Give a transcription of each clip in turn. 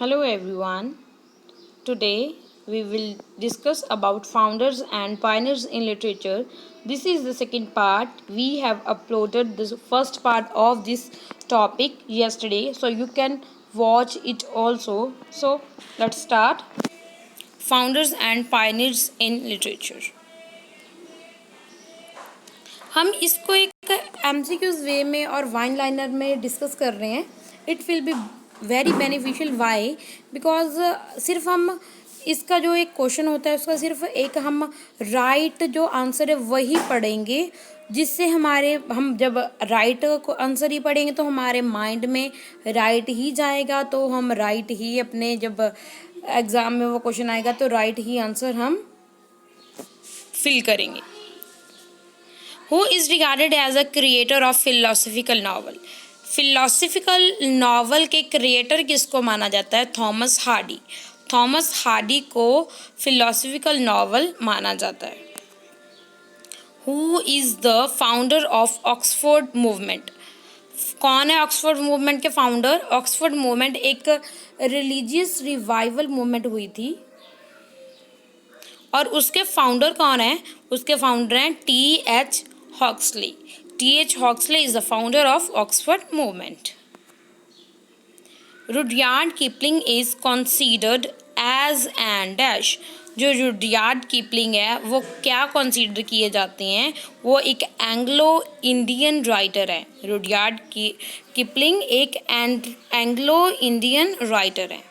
Hello everyone. Today we will discuss about founders and pioneers in literature. This is the second part. We have uploaded the first part of this topic yesterday, so you can watch it also. So let's start. Founders and pioneers in literature. हम इसको एक MCQs वे में और wine liner में discuss कर रहे हैं. It will be very beneficial. Why? Because सिर्फ हम इसका जो एक क्वेश्चन होता है उसका सिर्फ एक हम राइट जो आंसर है वही पढ़ेंगे, जिससे हम जब राइट को आंसर ही पढ़ेंगे तो हमारे माइंड में राइट ही जाएगा, तो हम राइट ही अपने जब एग्ज़ाम में वो क्वेश्चन आएगा तो राइट ही आंसर हम फिल करेंगे. Who is regarded as a creator of philosophical novel? Philosophical novel के क्रिएटर किसको माना जाता है? Thomas Hardy. थॉमस हार्डी को फिलोसफिकल नावल माना जाता है. Who is the founder of Oxford movement? कौन है ऑक्सफोर्ड मूवमेंट के फाउंडर? ऑक्सफोर्ड मूवमेंट एक रिलीजियस रिवाइवल मूवमेंट हुई थी और उसके फाउंडर कौन है? उसके फाउंडर हैं T.H. Huxley. T.H. Huxley is the founder of Oxford movement. Rudyard Kipling is considered as an dash. जो रुडयार्ड किपलिंग है वो क्या कंसीडर किए जाते हैं? वो एक एंग्लो इंडियन राइटर है. रुडयार्ड किपलिंग एक एंग्लो इंडियन राइटर है.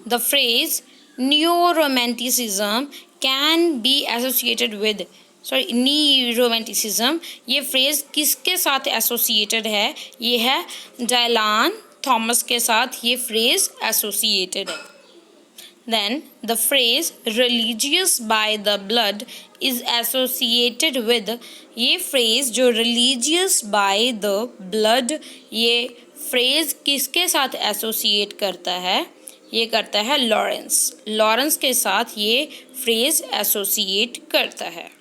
The phrase new romanticism can be associated with knee romanticism, ये फ्रेज किसके साथ एसोसिएटेड है? ये है डायलान थॉमस के साथ ये फ्रेज एसोसिएटेड है. Then the phrase religious by the blood is associated with, ये फ्रेज जो रिलीजियस बाय द ब्लड, ये फ्रेज किसके साथ एसोसिएट करता है? ये करता है लॉरेंस. लॉरेंस के साथ ये फ्रेज एसोसिएट करता है.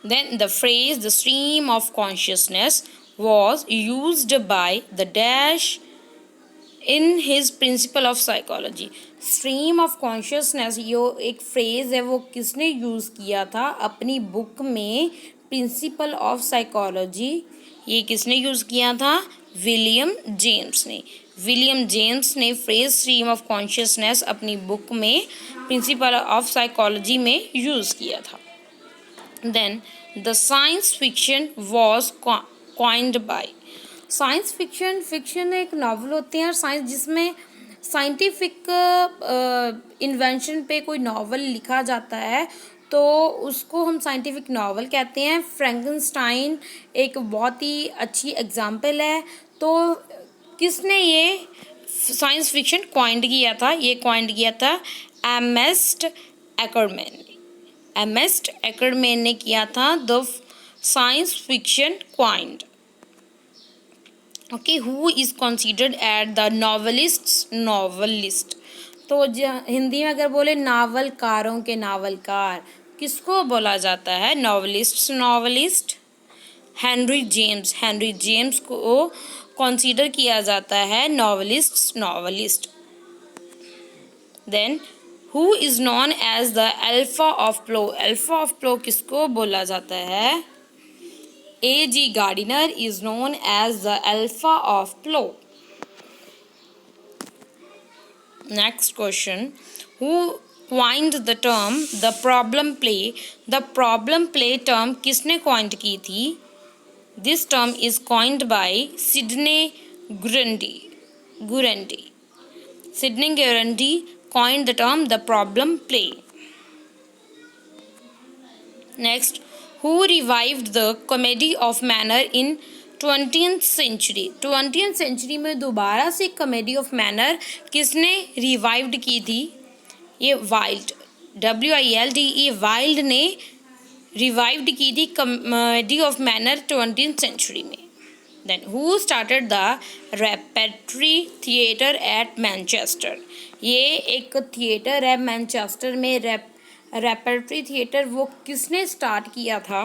Then the phrase the stream of consciousness was used by the dash in his principle of psychology. stream of consciousness यो एक फ्रेज है, वो किसने यूज़ किया था अपनी बुक में प्रिंसिपल ऑफ साइकोलॉजी? ये किसने यूज़ किया था? विलियम जेम्स ने. विलियम जेम्स ने फ्रेज स्ट्रीम ऑफ कॉन्शियसनेस अपनी बुक में प्रिंसिपल ऑफ साइकोलॉजी में यूज़ किया था. Then the science fiction was coined by. Science fiction एक नावल होते हैं और साइंस जिसमें साइंटिफिक इन्वेंशन पे कोई नावल लिखा जाता है तो उसको हम साइंटिफिक नावल कहते हैं. फ्रैंकनस्टाइन एक बहुत ही अच्छी एग्जाम्पल है. तो किसने ये साइंस फिक्शन कॉइंड किया था? ये कॉइंड किया था एर्नेस्ट एक्करमैन. एर्नेस्ट एक्करमैन ने किया था the science fiction coined. Okay, who is considered at the novelist. तो हिंदी में अगर बोले नावलकारों के नावलकार, किसको बोला जाता है? नॉवलिस्ट. हेनरी जेम्स को कंसीडर किया जाता है novelist. Then Who is known as the Alpha of Plow? Alpha of Plow किसको बोला जाता है? A.G. Gardiner is known as the Alpha of Plow. Next question. Who coined the term the problem play? The problem play term किसने coined की थी? This term is coined by Sidney Gurandy. Sidney Gurandy coined the term the problem play. Next, who revived the comedy of manner in 20th century? 20th century में दोबारा से comedy of manner किसने revived की थी? ये wild, WILD, wild ने revived की थी comedy of manner 20th century में. Then who started the repertory theatre at Manchester? ये एक थिएटर है मैनचेस्टर में, रेपर्टरी थिएटर. वो किसने स्टार्ट किया था?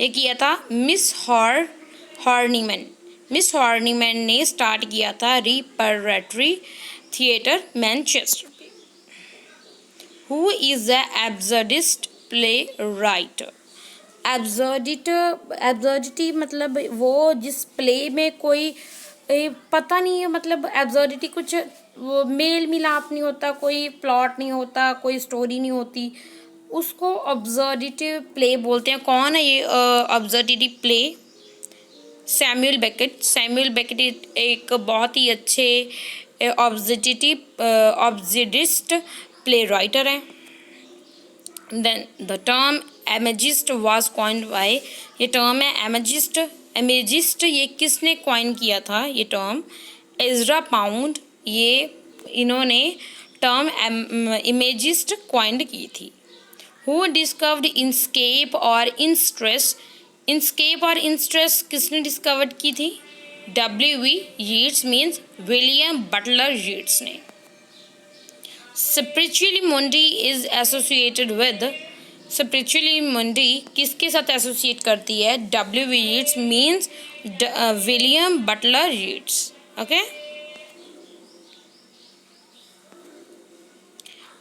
ये किया था मिस हॉर्निमन. मिस हॉर्नीमैन ने स्टार्ट किया था रिपरेटरी थिएटर मैनचेस्टर पे। Who is the absurdist play writer? Absurdity मतलब वो जिस प्ले में कोई पता नहीं है, मतलब एब्सर्डिटी कुछ वो मेल मिलाप नहीं होता, कोई प्लॉट नहीं होता, कोई स्टोरी नहीं होती, उसको ऑब्जर्डिटी प्ले बोलते हैं। कौन है ये absurdity play? Samuel Beckett. Samuel Beckett एक बहुत ही अच्छे ऑब्जेडिस्ट प्ले राइटर हैं। Then the term imagist was coined by, ये टर्म है एमेजिस्ट। एमेजिस्ट ये किसने कॉइन किया था? ये टर्म एज़रा पाउंड, ये इन्होंने टर्म इमेजिस्ट कॉइन्ड की थी। हु डिस्कवर्ड इंस्केप और इंस्ट्रेस? इंस्केप और इंस्ट्रेस किसने डिस्कवर्ड की थी? W.V. Yeats means William Butler Yeats ने। Spiritually mundi is associated with, spiritually mundi किसके साथ एसोसिएट करती है? W.V. Yeats means William Butler Yeats. Okay.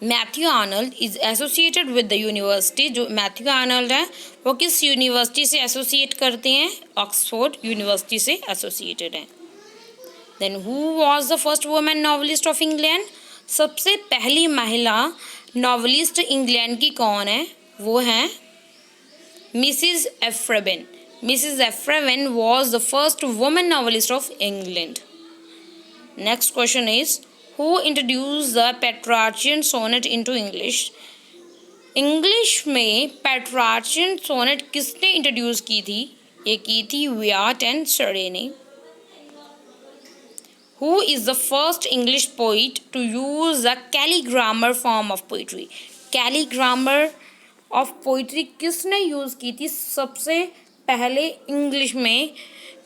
Matthew Arnold is associated with the university, जो मैथ्यू आर्नल्ड है वो किस यूनिवर्सिटी से एसोसिएट करते हैं? ऑक्सफोर्ड यूनिवर्सिटी से एसोसिएटेड हैं। Then who was the first women novelist of England? सबसे पहली महिला नॉवलिस्ट इंग्लैंड की कौन है? वो हैं Mrs Aphra Behn. Mrs Aphra Behn was the first women novelist of England. Next question is Who introduced the Petrarchian sonnet into English? English में Petrarchian sonnet किसने इंट्रोड्यूस की थी? ये की थी वियाट एंड सरे ने। Who is the first English poet to use the calligrammar form of poetry? Calligrammar of poetry किसने यूज़ की थी सबसे पहले इंग्लिश में?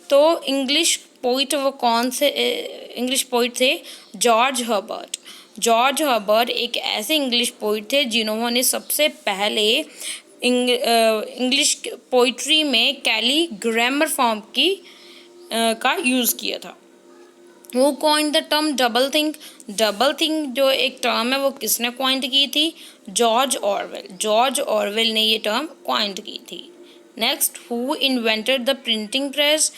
तो इंग्लिश पोइट वो कौन से इंग्लिश पोइट थे? George Herbert. जॉर्ज हर्बर्ट एक ऐसे इंग्लिश पोइट थे जिन्होंने सबसे पहले इंग्लिश पोइट्री में कैलीग्रामर फॉर्म की का यूज़ किया था। वो coined the term double think. Double think जो एक टर्म है वो किसने कॉइन्ड की थी? George Orwell. जॉर्ज ऑरवेल ने ये टर्म कॉइन्ड की थी। Next, who invented the printing press?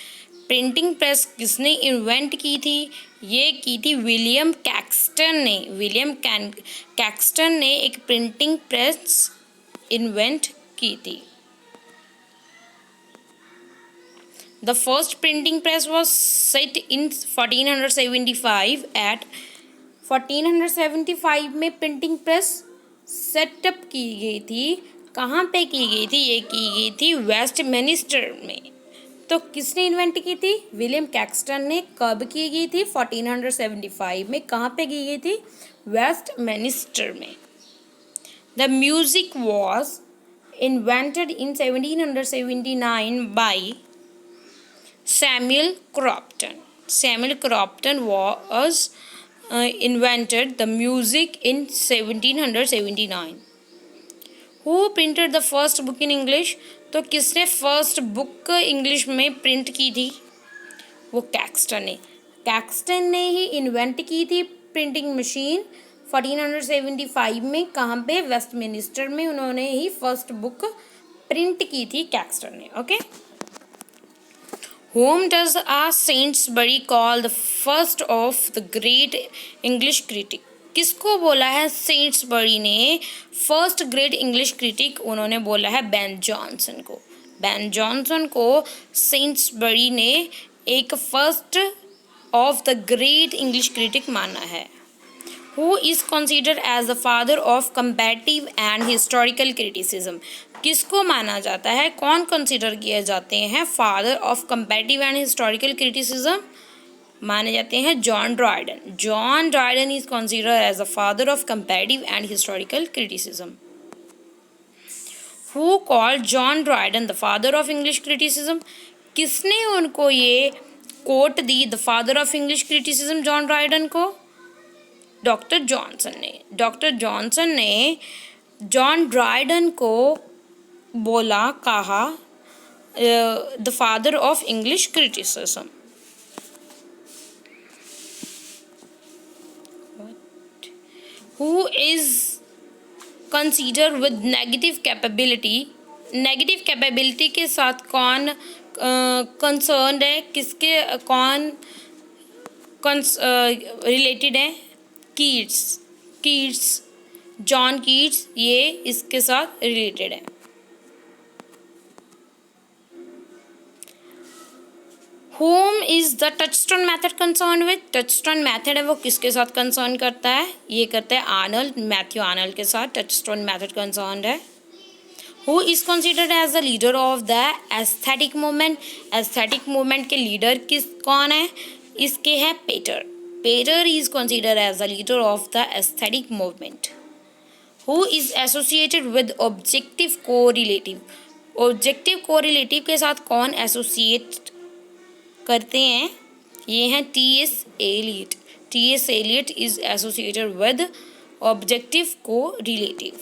Printing press किसने इन्वेंट की थी? ये की थी विलियम कैक्सटन ने। विलियम कैक्सटन ने एक प्रिंटिंग प्रेस इन्वेंट की थी। The first printing press was set in 1475 at 1475 में प्रिंटिंग प्रेस सेटअप की गई थी। कहाँ पे की गई थी? ये की गई थी वेस्टमिनिस्टर में। तो किसने इन्वेंट की थी? विलियम कैक्सटन ने। कब की गई थी? 1475 में। कहाँ पे की गई थी? वेस्टमिनिस्टर में। The music was invented in 1779 by Samuel Crompton. Samuel Crompton was invented the music in 1779. Who printed the first book in English? तो किसने फर्स्ट बुक इंग्लिश में प्रिंट की थी? वो कैक्सटन ने। कैक्सटन ने ही इन्वेंट की थी प्रिंटिंग मशीन 1475 में। कहाँ पे? वेस्टमिनिस्टर में उन्होंने ही फर्स्ट बुक प्रिंट की थी कैक्सटन ने। Okay. Whom does a Saintsbury call the first of the great English critic? किसको बोला है सेंट्सबरी ने फर्स्ट ग्रेट इंग्लिश क्रिटिक? उन्होंने बोला है बेन जॉनसन को। बेन जॉनसन को सेंट्सबरी ने एक first of the great English critic माना है। Who is considered as the father of comparative and historical criticism? किसको माना जाता है? कौन कंसिडर किए जाते हैं father of comparative and historical criticism? माने जाते हैं John Dryden. John Dryden is considered as the father of comparative and historical criticism. Who called John Dryden the father of English criticism? किसने उनको ये कोट दी the father of English criticism John Dryden को? Doctor Johnson ने। Doctor Johnson ने John Dryden को बोला, कहा the father of English criticism. Who is consider with negative capability, negative capability के साथ कौन कंसर्न है, किसके कौन रिलेटेड है? कीट्स, कीट्स, जॉन कीट्स ये इसके साथ रिलेटेड है। Home is the touchstone method concern with, touchstone method है वो किसके साथ कंसर्न करता है? ये करता है आर्नल्ड, मैथ्यू आर्नल्ड के साथ टचस्टोन मैथड कंसर्न है। Who is considered as the leader of the aesthetic movement, aesthetic movement के लीडर कौन है? इसके है Pater, Pater is considered as the leader of the aesthetic movement. Who is associated with objective correlative, objective correlative के साथ कौन associate करते हैं? ये हैं T S. Eliot, T S. Eliot is associated with objective correlative.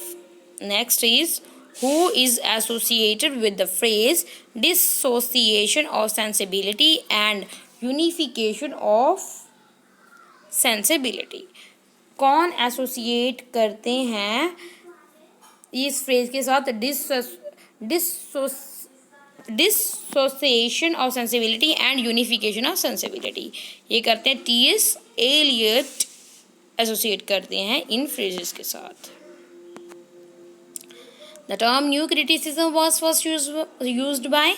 Next is who is associated with the phrase dissociation of sensibility and unification of sensibility, कौन associate करते हैं इस फ्रेज के साथ? Dissociation of sensibility and unification of sensibility, ये करते हैं T S. Elliott associate करते हैं इन फ्रेजेस के साथ। The term new criticism was first used by,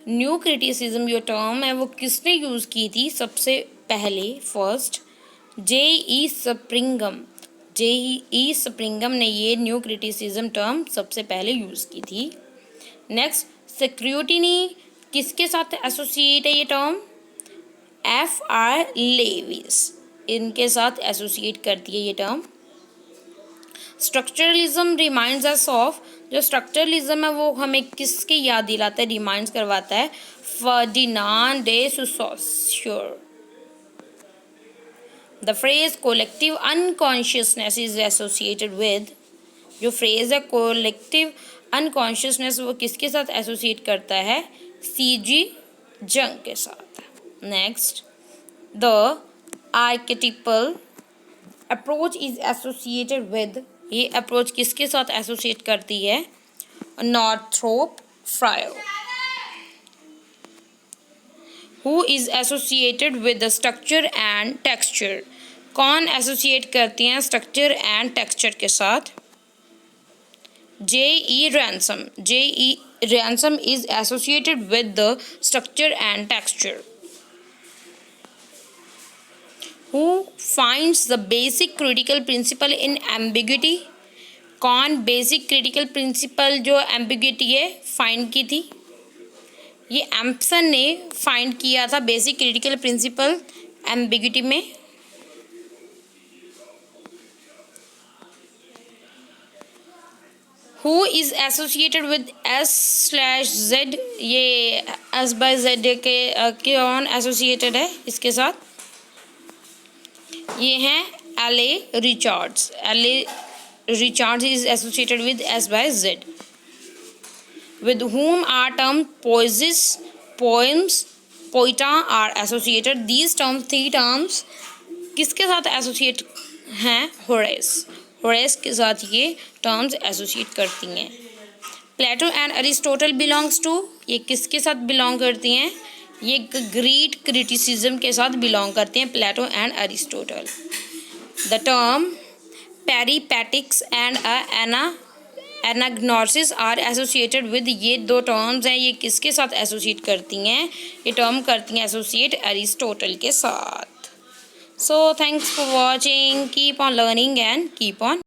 new criticism जो टर्म है वो किसने यूज़ की थी सबसे पहले? First J.E. स्प्रिंगम, J.E. स्प्रिंगम ने ये न्यू क्रिटिसिज्म टर्म सबसे पहले यूज़ की थी। नेक्स्ट स्क्रूटिनी किसके साथ एसोसिएट है ये टर्म? F.R. लेविस इनके साथ एसोसिएट करती है ये term. Structuralism reminds us of, जो स्ट्रक्चरलिज्म है वो हमें किसकी याद दिलाता है, रिमाइंड्स करवाता है? Ferdinand de Saussure. The phrase collective unconsciousness is associated with, जो फ्रेज है कोलेक्टिव अनकॉन्शियसनेस वो किसके साथ एसोसिएट करता है? C.G. जंग के साथ। Next the archetypal approach is associated with, ये अप्रोच किसके साथ एसोसिएट करती है? Northrop Frye. Who is associated with the structure and texture, कौन एसोसिएट करती हैं स्ट्रक्चर एंड टेक्सचर के साथ? J.E. Ransom, J.E. Ransom is associated with the structure and texture. Who finds the basic critical principle in ambiguity, कौन basic critical principal जो ambiguity है find की थी? ये एम्पसन ने फाइंड किया था बेसिक क्रिटिकल प्रिंसिपल एम्बिग्यूटी में। Who is associated with S/Z, ये S/Z के कौन एसोसिएटेड है इसके साथ? ये हैं L.A. Richards, L.A. Richards is associated with S/Z। With whom are terms poesis, poems, poeta are associated. These terms, three terms किसके साथ एसोसिएट हैं? होरेस, होरेस के साथ ये टर्म्स एसोसिएट करती हैं। Plato and Aristotle belongs to, ये किसके साथ बिलोंग करती हैं? ये ग्रीक क्रिटिसिज्म के साथ बिलोंग करते हैं Plato and Aristotle. The term peripeteia and anagnorisis are associated with, ये दो टर्म्स हैं ये किसके साथ एसोसिएट करती हैं? ये टर्म करती हैं एसोसिएट अरिस्टोटल के साथ। So thanks for watching, keep on learning and keep on